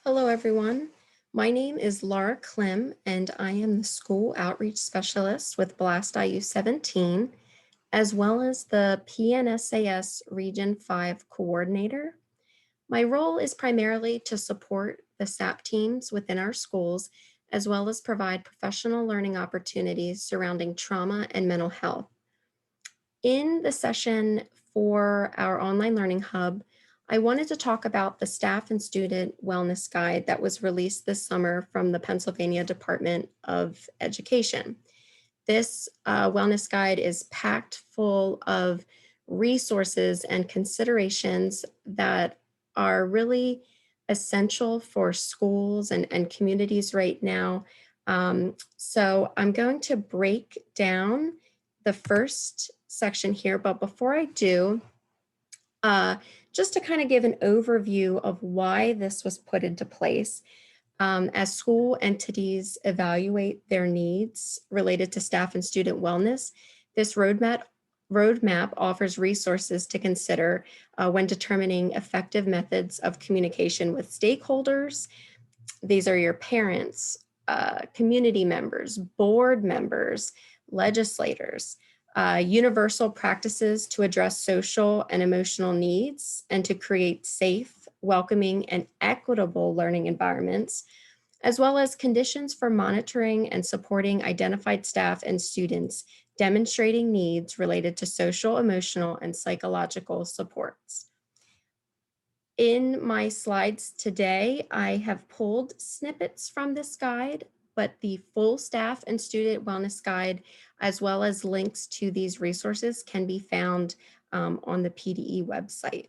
Hello, everyone. My name is Laura Klim, and I am the School Outreach Specialist with Blast IU 17, as well as the PNSAS Region 5 Coordinator. My role is primarily to support the SAP teams within our schools, as well as provide professional learning opportunities surrounding trauma and mental health. In the session for our online learning hub, I wanted to talk about the staff and student wellness guide that was released this summer from the Pennsylvania Department of Education. This wellness guide is packed full of resources and considerations that are really essential for schools and communities right now. So I'm going to break down the first section here, but before I do, uh, just to kind of give an overview of why this was put into place. As school entities evaluate their needs related to staff and student wellness, this roadmap offers resources to consider when determining effective methods of communication with stakeholders. These are your parents, community members, board members, legislators, universal practices to address social and emotional needs and to create safe, welcoming, and equitable learning environments, as well as conditions for monitoring and supporting identified staff and students demonstrating needs related to social, emotional, and psychological supports. In my slides today, I have pulled snippets from this guide, but the full staff and student wellness guide, as well as links to these resources, can be found on the PDE website.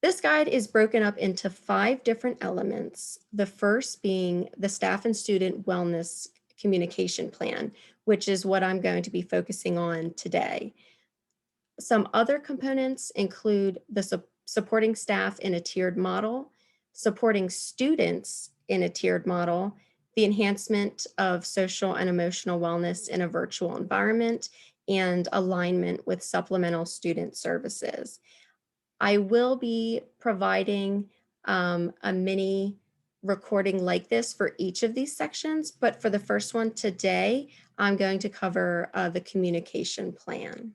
This guide is broken up into 5 different elements. The first being the staff and student wellness communication plan, which is what I'm going to be focusing on today. Some other components include the supporting staff in a tiered model, supporting students in a tiered model, the enhancement of social and emotional wellness in a virtual environment, and alignment with supplemental student services. I will be providing a mini recording like this for each of these sections, but for the first one today, I'm going to cover the communication plan.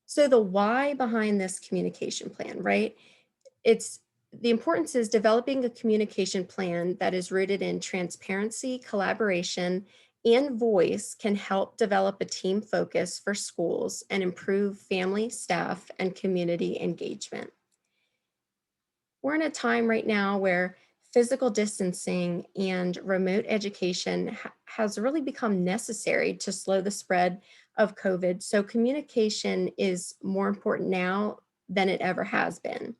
So the why behind this communication plan, right? It's the importance is developing a communication plan that is rooted in transparency, collaboration, and voice can help develop a team focus for schools and improve family, staff, and community engagement. We're in a time right now where physical distancing and remote education has really become necessary to slow the spread of COVID. So communication is more important now than it ever has been.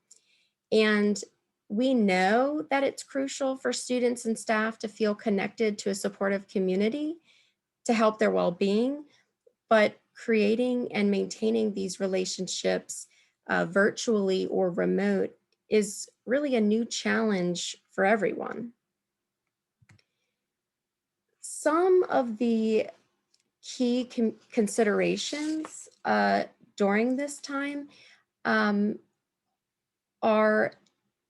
And we know that it's crucial for students and staff to feel connected to a supportive community to help their well-being, but creating and maintaining these relationships virtually or remote is really a new challenge for everyone. Some of the key considerations during this time um, are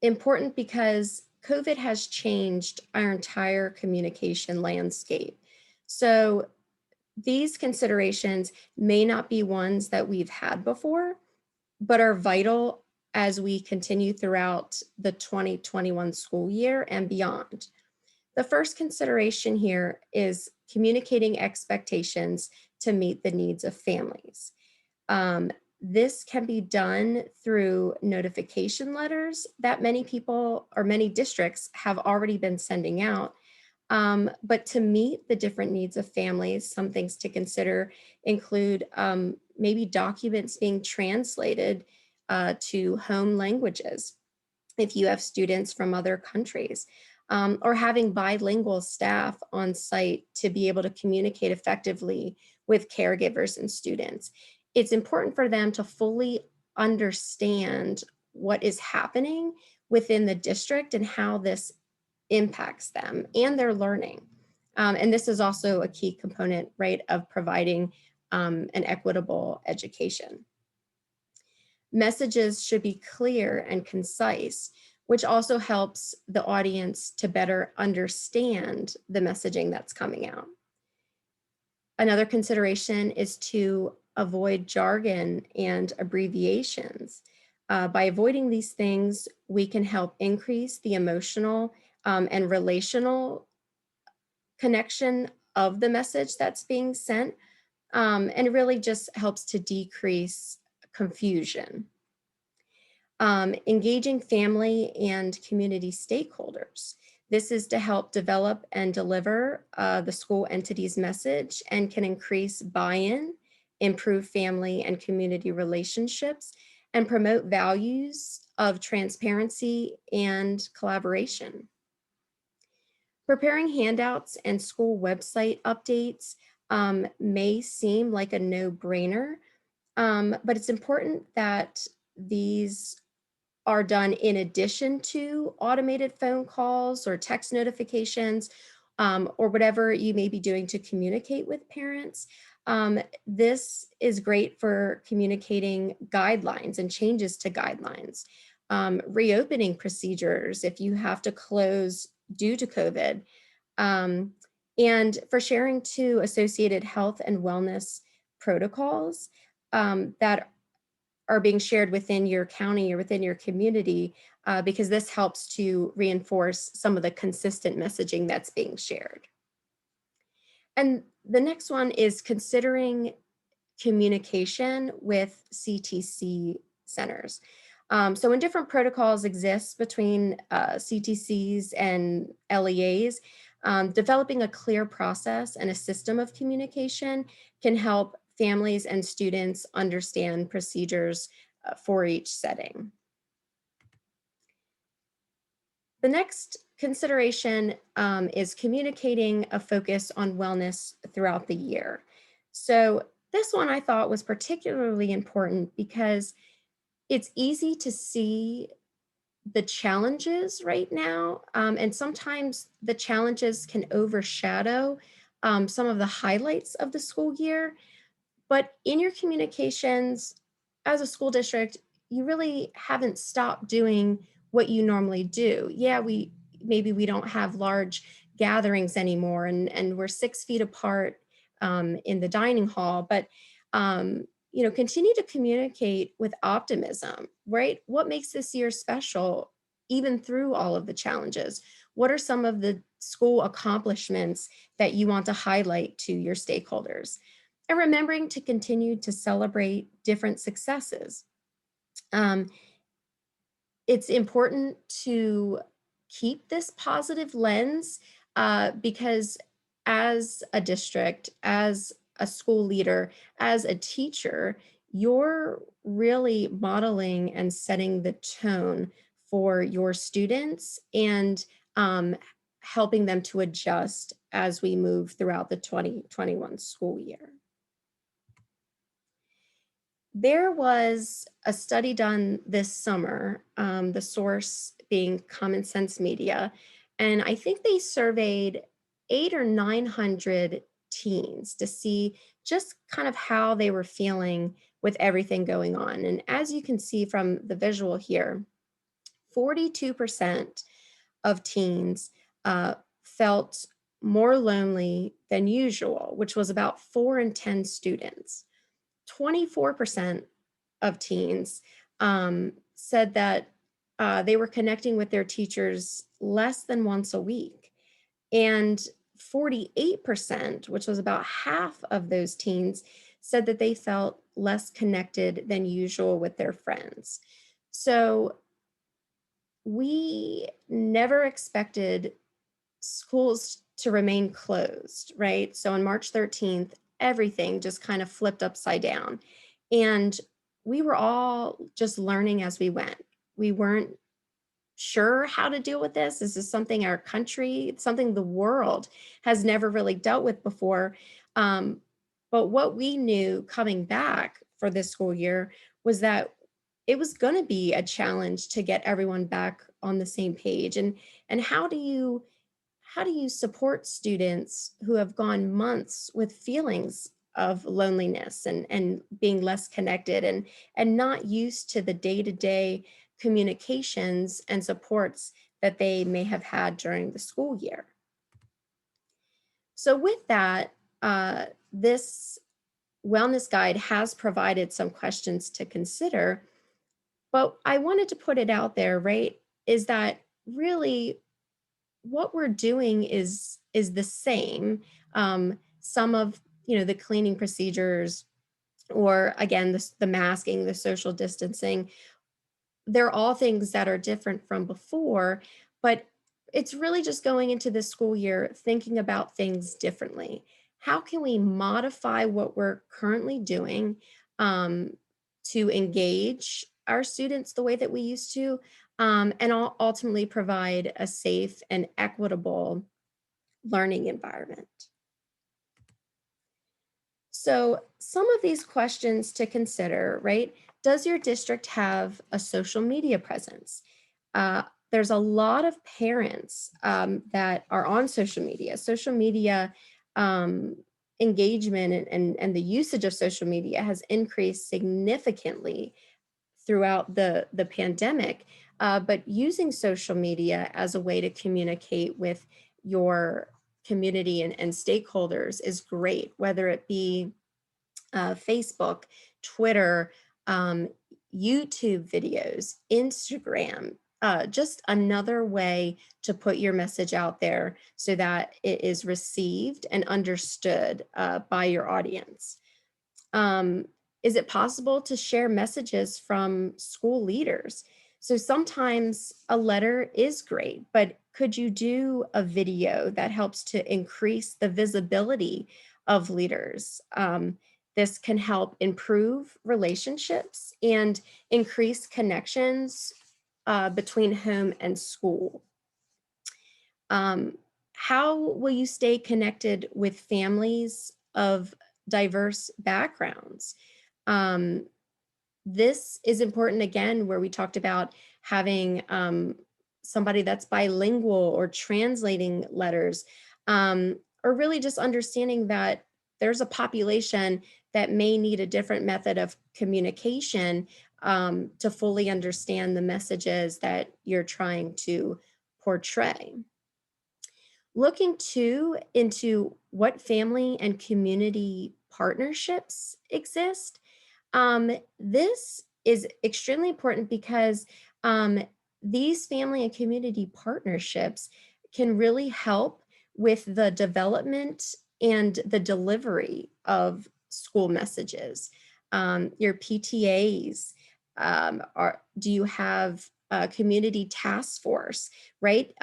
important because COVID has changed our entire communication landscape. So these considerations may not be ones that we've had before, but are vital as we continue throughout the 2021 school year and beyond. The first consideration here is communicating expectations to meet the needs of families. This can be done through notification letters that many people or many districts have already been sending out. But to meet the different needs of families, some things to consider include maybe documents being translated to home languages if you have students from other countries, or having bilingual staff on site to be able to communicate effectively with caregivers and students. It's important for them to fully understand what is happening within the district and how this impacts them and their learning. And this is also a key component, right, of providing an equitable education. Messages should be clear and concise, which also helps the audience to better understand the messaging that's coming out. Another consideration is to avoid jargon and abbreviations. By avoiding these things, we can help increase the emotional and relational connection of the message that's being sent, and it really just helps to decrease confusion. Engaging family and community stakeholders. This is to help develop and deliver the school entity's message and can increase buy-in, improve family and community relationships, and promote values of transparency and collaboration. Preparing handouts and school website updates may seem like a no-brainer, but it's important that these are done in addition to automated phone calls or text notifications, or whatever you may be doing to communicate with parents. This is great for communicating guidelines and changes to guidelines, reopening procedures if you have to close due to COVID, um, and for sharing to associated health and wellness protocols that are being shared within your county or within your community, because this helps to reinforce some of the consistent messaging that's being shared. And the next one is considering communication with CTC centers. So when different protocols exist between CTCs and LEAs, developing a clear process and a system of communication can help families and students understand procedures for each setting. The next consideration is communicating a focus on wellness throughout the year. So this one I thought was particularly important because it's easy to see the challenges right now, and sometimes the challenges can overshadow some of the highlights of the school year. But in your communications as a school district, you really haven't stopped doing what you normally do. Yeah, we don't have large gatherings anymore, and we're 6 feet apart in the dining hall, but continue to communicate with optimism, right? What makes this year special, even through all of the challenges? What are some of the school accomplishments that you want to highlight to your stakeholders? And remembering to continue to celebrate different successes. Um, it's important to keep this positive lens because as a district, as a school leader, as a teacher, you're really modeling and setting the tone for your students and helping them to adjust as we move throughout the 2021 school year. There was a study done this summer, the source being Common Sense Media, and I think they surveyed 800 or 900 teens to see just kind of how they were feeling with everything going on. And as you can see from the visual here, 42% of teens felt more lonely than usual, which was about 4 in 10 students. 24% of teens said that they were connecting with their teachers less than once a week. And 48%, which was about half of those teens, said that they felt less connected than usual with their friends. So we never expected schools to remain closed, right? So on March 13th, everything just kind of flipped upside down. And we were all just learning as we went. We weren't sure how to deal with this. This is something our country, it's something the world has never really dealt with before. Um, but what we knew coming back for this school year was that it was going to be a challenge to get everyone back on the same page. And how do you support students who have gone months with feelings of loneliness and being less connected and not used to the day-to-day communications and supports that they may have had during the school year. So with that, this wellness guide has provided some questions to consider, but I wanted to put it out there, right? Is that really what we're doing is the same. Some of the cleaning procedures, or again, the masking, the social distancing, they're all things that are different from before, but it's really just going into the school year thinking about things differently. How can we modify what we're currently doing um, to engage our students the way that we used to, and ultimately provide a safe and equitable learning environment? So, some of these questions to consider, right? Does your district have a social media presence? Uh, there's a lot of parents that are on social media. Social media um, engagement and the usage of social media has increased significantly throughout the pandemic. But using social media as a way to communicate with your community and stakeholders is great, whether it be Facebook, Twitter, um, YouTube videos, Instagram, just another way to put your message out there so that it is received and understood by your audience. Um, is it possible to share messages from school leaders? So sometimes a letter is great, but could you do a video that helps to increase the visibility of leaders? This can help improve relationships and increase connections between home and school. Um, how will you stay connected with families of diverse backgrounds? Um, this is important again, where we talked about having somebody that's bilingual or translating letters, or really just understanding that there's a population that may need a different method of communication to fully understand the messages that you're trying to portray. Looking too into what family and community partnerships exist. This is extremely important because um, these family and community partnerships can really help with the development and the delivery of school messages. Your PTAs, do you have a community task force, right?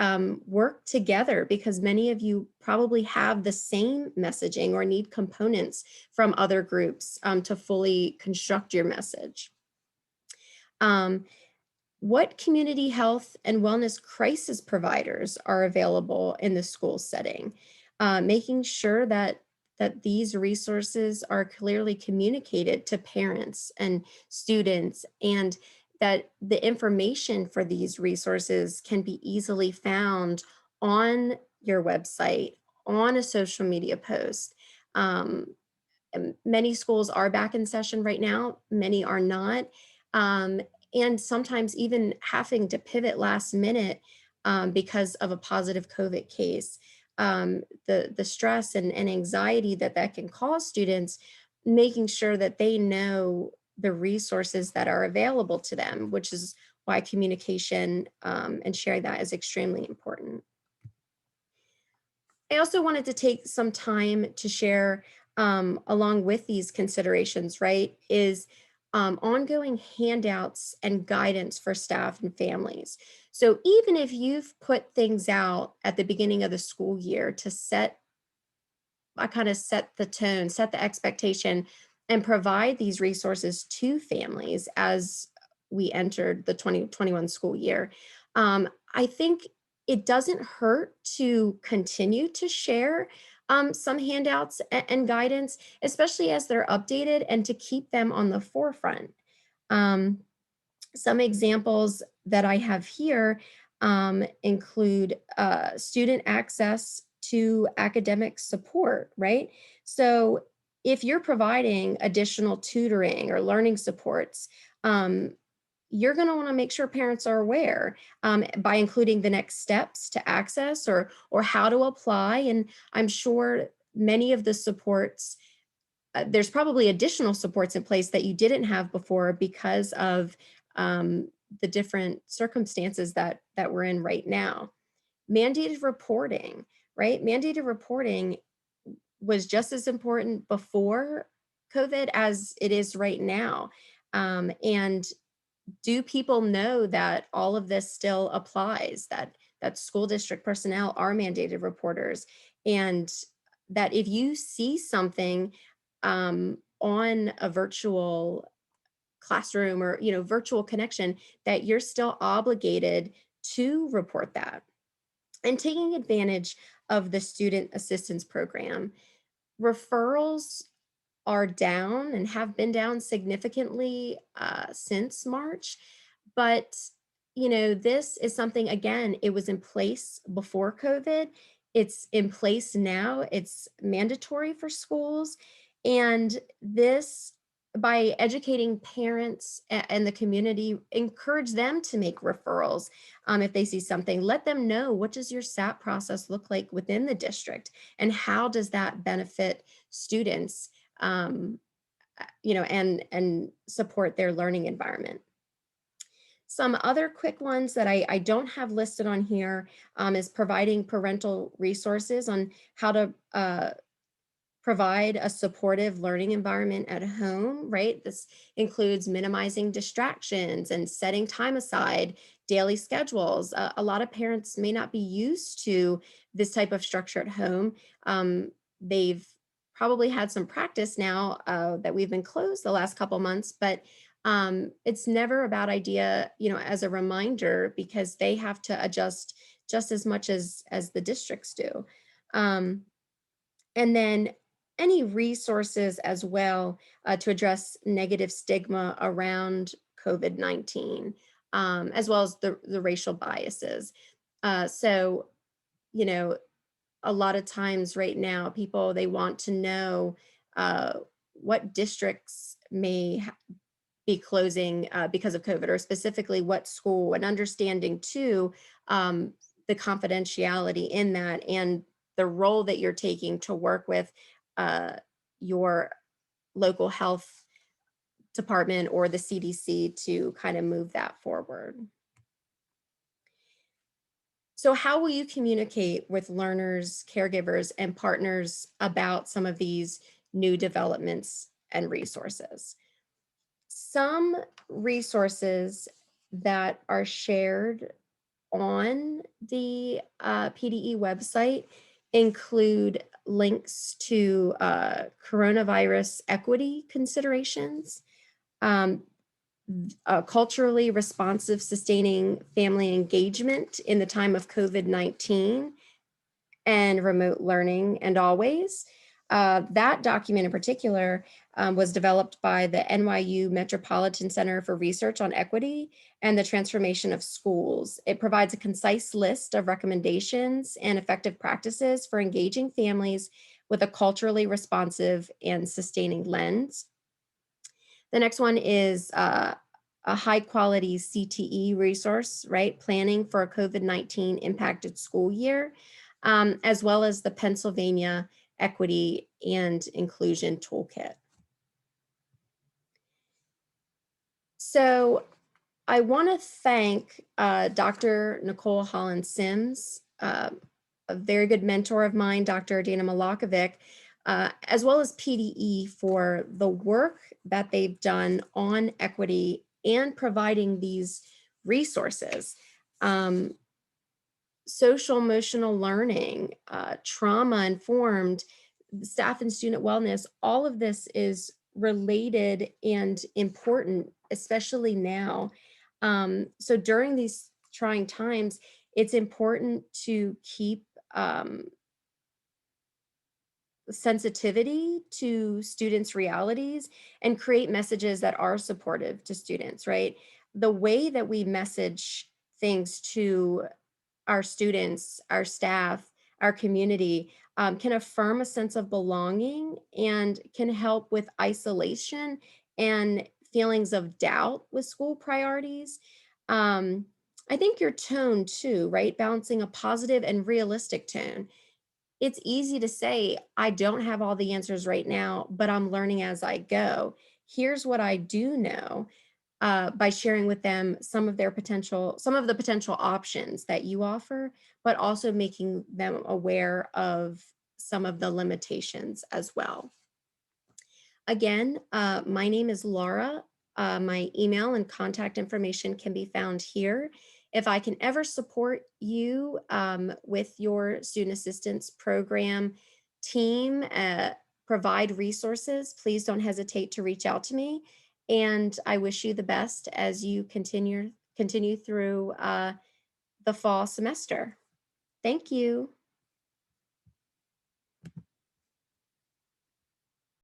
Work together, because many of you probably have the same messaging or need components from other groups to fully construct your message. Um, what community health and wellness crisis providers are available in the school setting? Making sure that these resources are clearly communicated to parents and students, and that the information for these resources can be easily found on your website, on a social media post. Um, Many schools are back in session right now, many are not. Um, and sometimes even having to pivot last minute because of a positive COVID case. The stress and anxiety that can cause students, making sure that they know the resources that are available to them, which is why communication and sharing that is extremely important. I also wanted to take some time to share, along with these considerations, right, is ongoing handouts and guidance for staff and families. So even if you've put things out at the beginning of the school year to kind of set the tone, set the expectation, and provide these resources to families as we entered the 2021 school year. I think it doesn't hurt to continue to share some handouts and guidance, especially as they're updated, and to keep them on the forefront. Um, some examples that I have here include student access to academic support, right? So if you're providing additional tutoring or learning supports, um, you're going to want to make sure parents are aware, by including the next steps to access or how to apply. And I'm sure many of the supports, there's probably additional supports in place that you didn't have before because of, um, the different circumstances that we're in right now. Mandated reporting, right? Mandated reporting was just as important before COVID as it is right now. And do people know that all of this still applies, that school district personnel are mandated reporters, and that if you see something, on a virtual classroom or virtual connection, that you're still obligated to report that. And taking advantage of the student assistance program, referrals are down and have been down significantly, since March. But, this is something, again, it was in place before COVID. It's in place now. It's mandatory for schools. And this, by educating parents and the community, encourage them to make referrals. If they see something, let them know, what does your SAP process look like within the district, and how does that benefit students, um, and support their learning environment. Some other quick ones that I don't have listed on here, is providing parental resources on how to, provide a supportive learning environment at home, right? This includes minimizing distractions and setting time aside, daily schedules. A lot of parents may not be used to this type of structure at home. They've probably had some practice now, that we've been closed the last couple months, but it's never a bad idea, as a reminder, because they have to adjust just as much as the districts do. Um, and then any resources as well, to address negative stigma around COVID-19, as well as the racial biases. So, you know, a lot of times right now, people, they want to know, uh, what districts may be closing, because of COVID, or specifically what school, and understanding too, the confidentiality in that, and the role that you're taking to work with, uh, your local health department or the CDC to kind of move that forward. So, how will you communicate with learners, caregivers, and partners about some of these new developments and resources? Some resources that are shared on the, PDE website include links to, coronavirus equity considerations, um, culturally responsive sustaining family engagement in the time of COVID-19, and remote learning and always. That document in particular, was developed by the NYU Metropolitan Center for Research on Equity and the Transformation of Schools. It provides a concise list of recommendations and effective practices for engaging families with a culturally responsive and sustaining lens. The next one is, a high quality CTE resource, right? Planning for a COVID-19 impacted school year, as well as the Pennsylvania Equity and Inclusion Toolkit. So I want to thank, Dr. Nicole Holland Sims, a very good mentor of mine, Dr. Dana Malakovic, as well as PDE, for the work that they've done on equity and providing these resources. Um, Social emotional learning, trauma informed, staff and student wellness, all of this is related and important, especially now. So during these trying times, it's important to keep, sensitivity to students' realities and create messages that are supportive to students, right? The way that we message things to our students, our staff, our community can affirm a sense of belonging and can help with isolation and feelings of doubt with school priorities. Um, I think your tone too, right? Balancing a positive and realistic tone. It's easy to say, I don't have all the answers right now, but I'm learning as I go. Here's what I do know by sharing with them some of the potential options that you offer, but also making them aware of some of the limitations as well. Again, my name is Laura. My email and contact information can be found here. If I can ever support you with your student assistance program team, provide resources, please don't hesitate to reach out to me. And I wish you the best as you continue through the fall semester. Thank you.